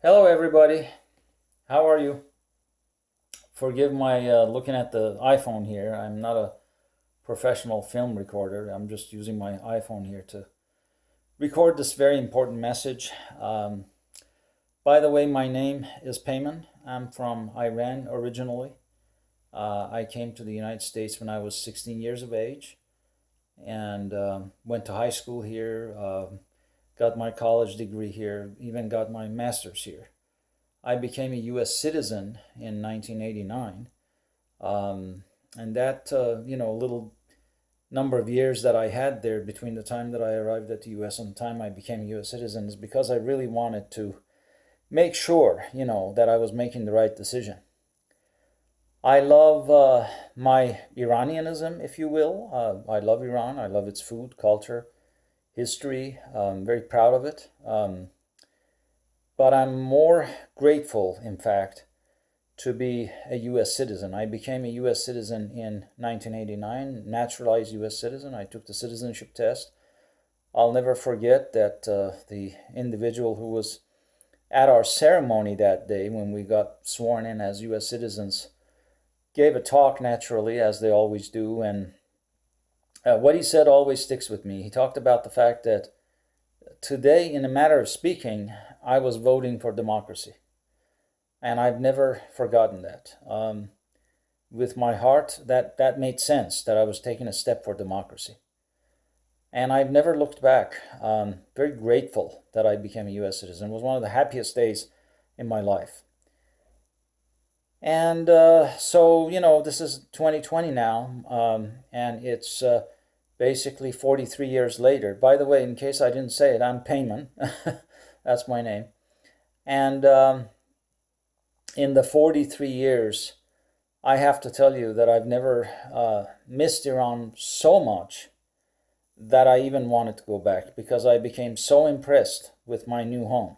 Hello, everybody. How are you? Forgive my looking at the iPhone here. I'm not a professional film recorder. I'm just using my iPhone here to record this very important message. By the way, my name is Payman. I'm from Iran originally. I came to the United States when I was 16 years of age and went to high school here, got my college degree here, even got my master's here. I became a U.S. citizen in 1989, and that little number of years that I had there between the time that I arrived at the U.S. and the time I became a U.S. citizen is because I really wanted to make sure, that I was making the right decision. I love my Iranianism, if you will. I love Iran. I love its food, culture, history. I'm very proud of it. But I'm more grateful, in fact, to be a U.S. citizen. I became a U.S. citizen in 1989, naturalized U.S. citizen. I took the citizenship test. I'll never forget that the individual who was at our ceremony that day when we got sworn in as U.S. citizens gave a talk, naturally, as they always do. And what he said always sticks with me. He talked about the fact that today, in a matter of speaking, I was voting for democracy. And I've never forgotten that. With my heart, that made sense, that I was taking a step for democracy. And I've never looked back. Very grateful that I became a U.S. citizen. It was one of the happiest days in my life. And so, this is 2020 now, and it's basically 43 years later. By the way, in case I didn't say it, I'm Payman. That's my name. And in the 43 years, I have to tell you that I've never missed Iran so much that I even wanted to go back, because I became so impressed with my new home,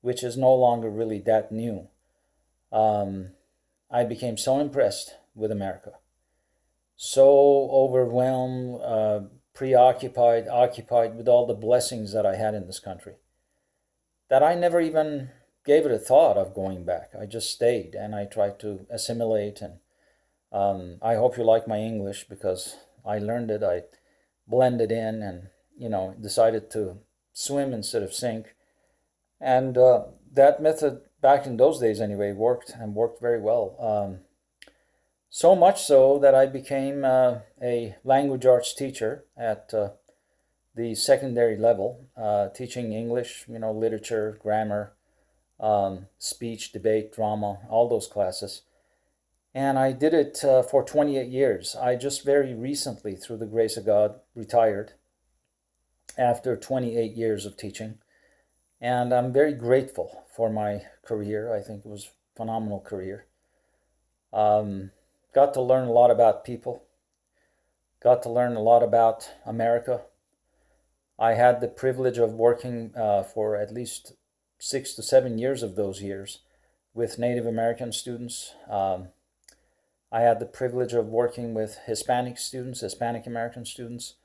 which is no longer really that new. I became so impressed with America, so overwhelmed, preoccupied, occupied with all the blessings that I had in this country, that I never even gave it a thought of going back. I just stayed and I tried to assimilate. And I hope you like my English, because I learned it. I blended in and, decided to swim instead of sink. And that method, back in those days anyway, worked and worked very well. So much so that I became a language arts teacher at the secondary level, teaching English, literature, grammar, speech, debate, drama, all those classes. And I did it for 28 years. I just very recently, through the grace of God, retired after 28 years of teaching. And I'm very grateful for my career. I think it was a phenomenal career. Got to learn a lot about people. Got to learn a lot about America. I had the privilege of working for at least 6 to 7 years of those years with Native American students. I had the privilege of working with Hispanic students, Hispanic American students,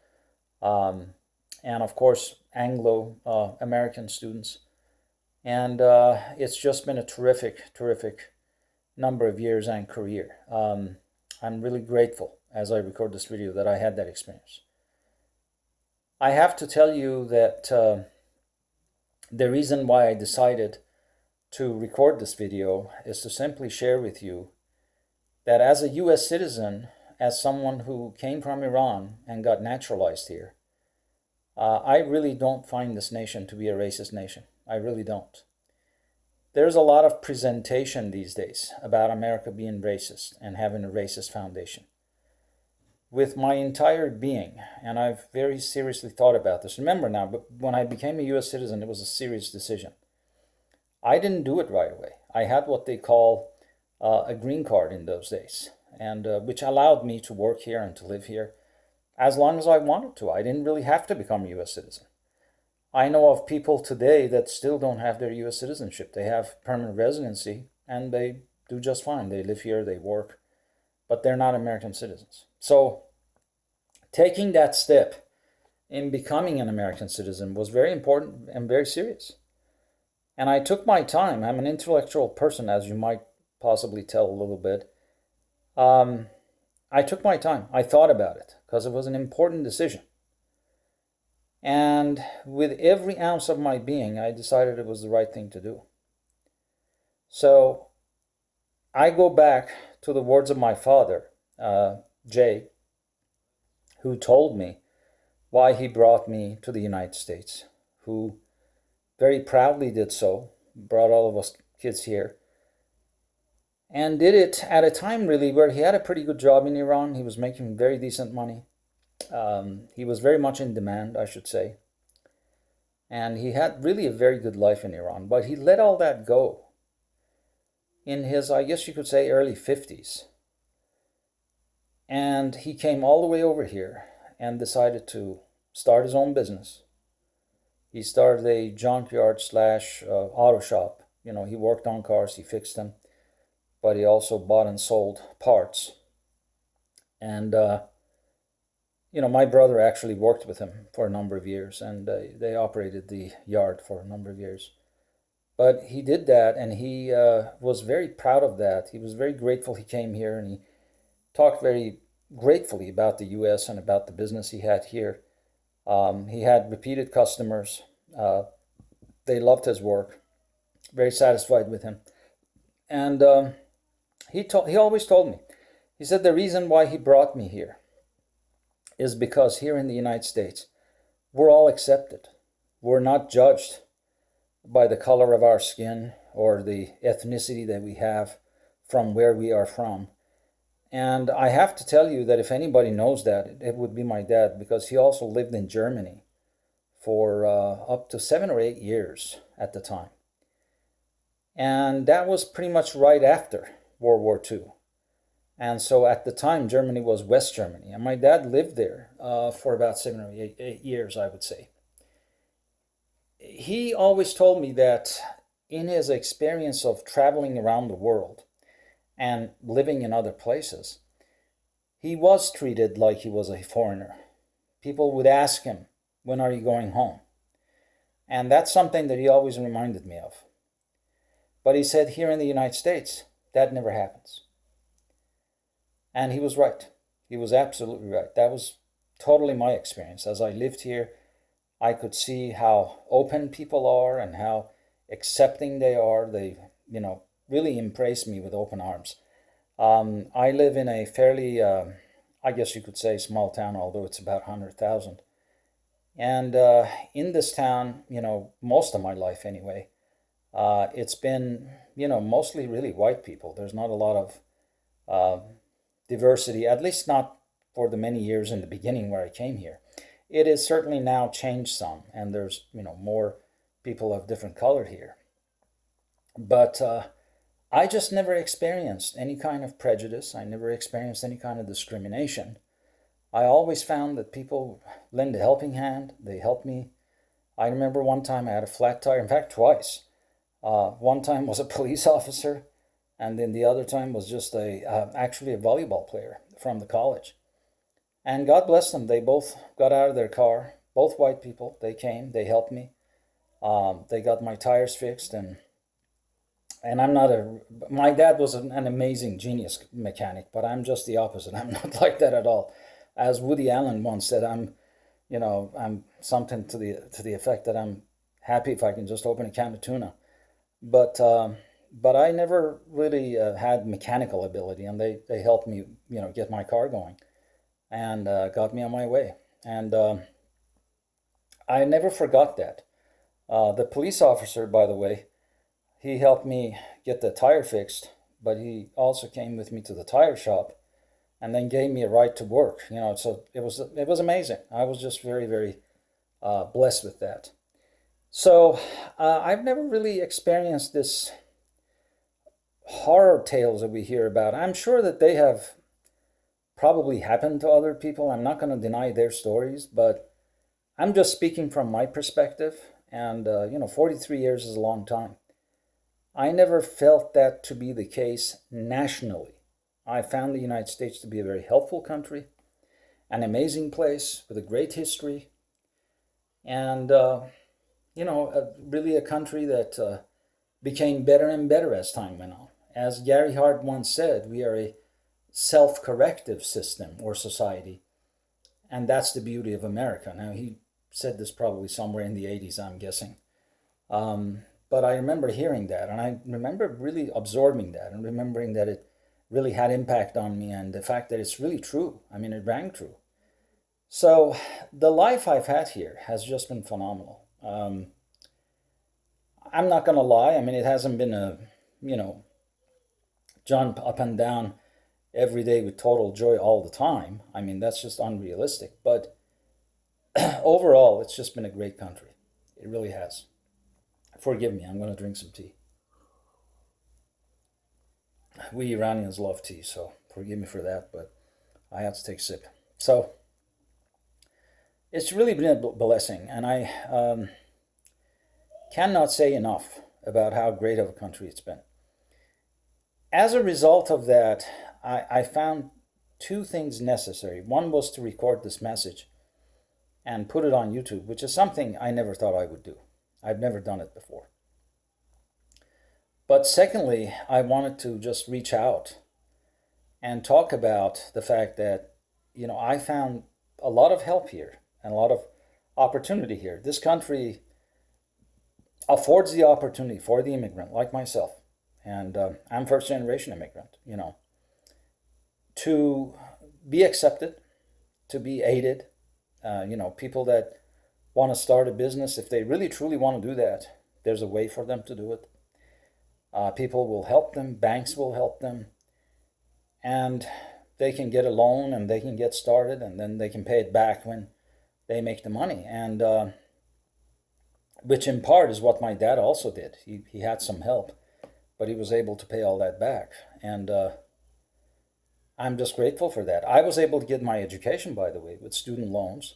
and of course Anglo American students. And it's just been a terrific, terrific number of years and career. I'm really grateful, as I record this video, that I had that experience. I have to tell you that the reason why I decided to record this video is to simply share with you that as a U.S. citizen, as someone who came from Iran and got naturalized here, I really don't find this nation to be a racist nation. I really don't. There's a lot of presentation these days about America being racist and having a racist foundation. With my entire being, and I've very seriously thought about this. Remember now, but when I became a U.S. citizen, it was a serious decision. I didn't do it right away. I had what they call a green card in those days, and which allowed me to work here and to live here as long as I wanted to. I didn't really have to become a U.S. citizen. I know of people today that still don't have their U.S. citizenship. They have permanent residency, and they do just fine. They live here, they work, but they're not American citizens. So taking that step in becoming an American citizen was very important and very serious. And I took my time. I'm an intellectual person, as you might possibly tell a little bit. Um, I took my time. I thought about it because it was an important decision. And with every ounce of my being, I decided it was the right thing to do. So I go back to the words of my father, Jay, who told me why he brought me to the United States, who very proudly did so, brought all of us kids here, and did it at a time really where he had a pretty good job in Iran. He was making very decent money. He was very much in demand, I should say. And he had really a very good life in Iran, but he let all that go in his, I guess you could say, early 50s. And he came all the way over here and decided to start his own business. He started a junkyard slash auto shop. You know, he worked on cars, he fixed them, but he also bought and sold parts. And, you know, my brother actually worked with him for a number of years, and they operated the yard for a number of years. But he did that, and he was very proud of that. He was very grateful he came here, and he talked very gratefully about the U.S. and about the business he had here. He had repeated customers. They loved his work, very satisfied with him. And he always told me, he said the reason why he brought me here is because here in the United States, we're all accepted. We're not judged by the color of our skin or the ethnicity that we have from where we are from. And I have to tell you that if anybody knows that, it would be my dad, because he also lived in Germany for up to 7 or 8 years at the time. And that was pretty much right after World War II. And so at the time, Germany was West Germany. And my dad lived there for about 7 or 8 years, I would say. He always told me that in his experience of traveling around the world and living in other places, he was treated like he was a foreigner. People would ask him, when are you going home? And that's something that he always reminded me of. But he said here in the United States, that never happens. And he was right. He was absolutely right. That was totally my experience. As I lived here, I could see how open people are and how accepting they are. They, you know, really embraced me with open arms. I live in a fairly, I guess you could say, small town, although it's about 100,000. And in this town, you know, most of my life anyway, it's been, you know, mostly really white people. There's not a lot of diversity, at least not for the many years in the beginning where I came here. It has certainly now changed some, and there's, you know, more people of different color here. But I just never experienced any kind of prejudice. I never experienced any kind of discrimination. I always found that people lend a helping hand. They helped me. I remember one time I had a flat tire, in fact, twice. One time was a police officer, and then the other time was just actually a volleyball player from the college. And God bless them, they both got out of their car, both white people. They came, they helped me. They got my tires fixed, and I'm not my dad was an amazing genius mechanic, but I'm just the opposite. I'm not like that at all. As Woody Allen once said, I'm something to the effect that I'm happy if I can just open a can of tuna. But I never really had mechanical ability, and they helped me, you know, get my car going, and got me on my way. And I never forgot that. The police officer, by the way, he helped me get the tire fixed, but he also came with me to the tire shop and then gave me a ride to work. You know, so it was amazing. I was just very, very blessed with that. So I've never really experienced this horror tales that we hear about. I'm sure that they have probably happened to other people. I'm not going to deny their stories, but I'm just speaking from my perspective. And, 43 years is a long time. I never felt that to be the case nationally. I found the United States to be a very helpful country, an amazing place with a great history, and, really a country that became better and better as time went on. As Gary Hart once said, we are a self-corrective system or society, and that's the beauty of America. Now, he said this probably somewhere in the 80s, I'm guessing. But I remember hearing that, and I remember really absorbing that and remembering that it really had impact on me, and the fact that it's really true. I mean, it rang true. So the life I've had here has just been phenomenal. I'm not going to lie. I mean, it hasn't been a, you know, jump up and down every day with total joy all the time. I mean, that's just unrealistic. But overall, it's just been a great country. It really has. Forgive me, I'm going to drink some tea. We Iranians love tea, so forgive me for that, but I have to take a sip. So it's really been a blessing, and I cannot say enough about how great of a country it's been. As a result of that, I found two things necessary. One was to record this message and put it on YouTube, which is something I never thought I would do. I've never done it before. But secondly, I wanted to just reach out and talk about the fact that, you know, I found a lot of help here and a lot of opportunity here. This country affords the opportunity for the immigrant like myself, and I'm first generation immigrant, you know, to be accepted, to be aided. You know, people that want to start a business, if they really truly want to do that, there's a way for them to do it. People will help them, banks will help them, and they can get a loan and they can get started, and then they can pay it back when they make the money. And which in part is what my dad also did. He had some help, but he was able to pay all that back. And I'm just grateful for that. I was able to get my education, by the way, with student loans.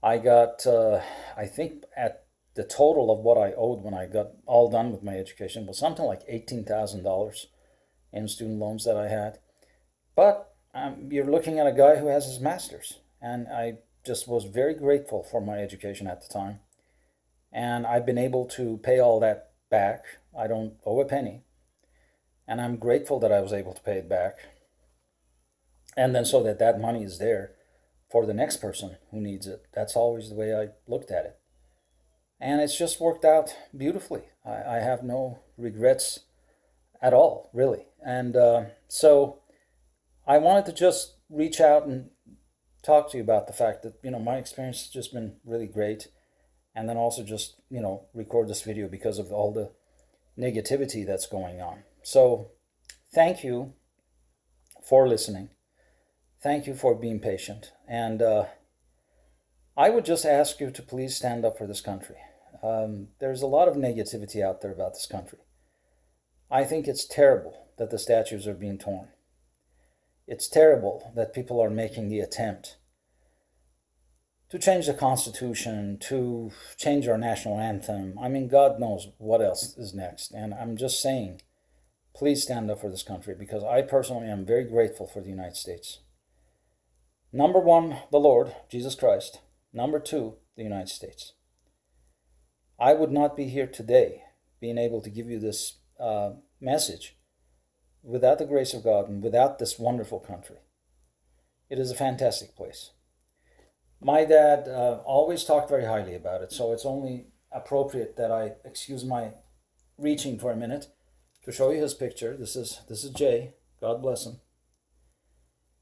I got, I think at the total of what I owed when I got all done with my education was something like $18,000 in student loans that I had. But you're looking at a guy who has his master's, and I just was very grateful for my education at the time. And I've been able to pay all that back. I don't owe a penny. And I'm grateful that I was able to pay it back. And then so that that money is there for the next person who needs it. That's always the way I looked at it. And it's just worked out beautifully. I have no regrets at all, really. And so I wanted to just reach out and talk to you about the fact that, you know, my experience has just been really great. And then also just, you know, record this video because of all the negativity that's going on. So thank you for listening. Thank you for being patient. And I would just ask you to please stand up for this country. There's a lot of negativity out there about this country. I think it's terrible that the statues are being torn. It's terrible that people are making the attempt to change the Constitution, to change our national anthem. I mean, God knows what else is next. And I'm just saying, please stand up for this country, because I personally am very grateful for the United States. Number one, the Lord, Jesus Christ. Number two, the United States. I would not be here today being able to give you this message without the grace of God and without this wonderful country. It is a fantastic place. My dad always talked very highly about it, so it's only appropriate that I excuse my reaching for a minute to show you his picture. This is Jay. God bless him.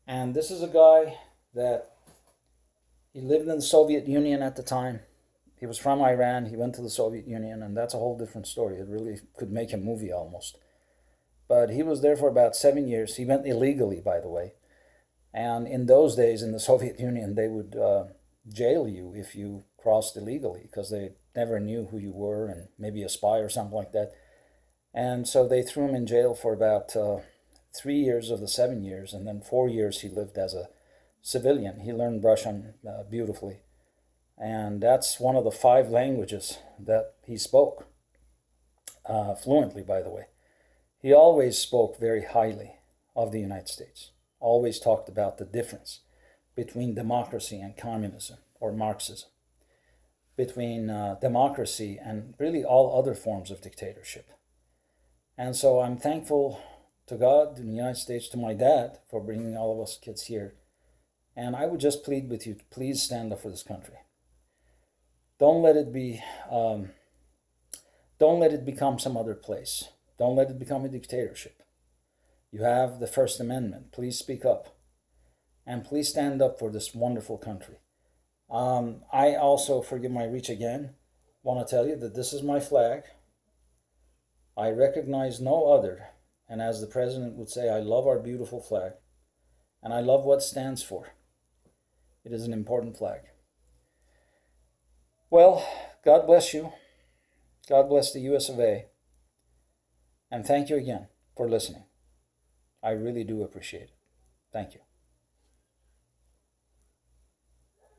And this is a guy that he lived in the Soviet Union at the time. He was from Iran. He went to the Soviet Union, and that's a whole different story. It really could make a movie almost. But he was there for about 7 years. He went illegally, by the way. And in those days, in the Soviet Union, they would jail you if you crossed illegally, because they never knew who you were, and maybe a spy or something like that. And so they threw him in jail for about 3 years of the 7 years, and then 4 years he lived as a civilian. He learned Russian beautifully. And that's one of the 5 languages that he spoke fluently, by the way. He always spoke very highly of the United States. Always talked about the difference between democracy and communism, or Marxism, between democracy and really all other forms of dictatorship. And so I'm thankful to God, to the United States, to my dad for bringing all of us kids here. And I would just plead with you to please stand up for this country. Don't let it be, don't let it become some other place. Don't let it become a dictatorship. You have the First Amendment. Please speak up. And please stand up for this wonderful country. I also, forgive my reach again, want to tell you that this is my flag. I recognize no other. And as the president would say, I love our beautiful flag. And I love what it stands for. It is an important flag. Well, God bless you. God bless the US of A. And thank you again for listening. I really do appreciate it. Thank you.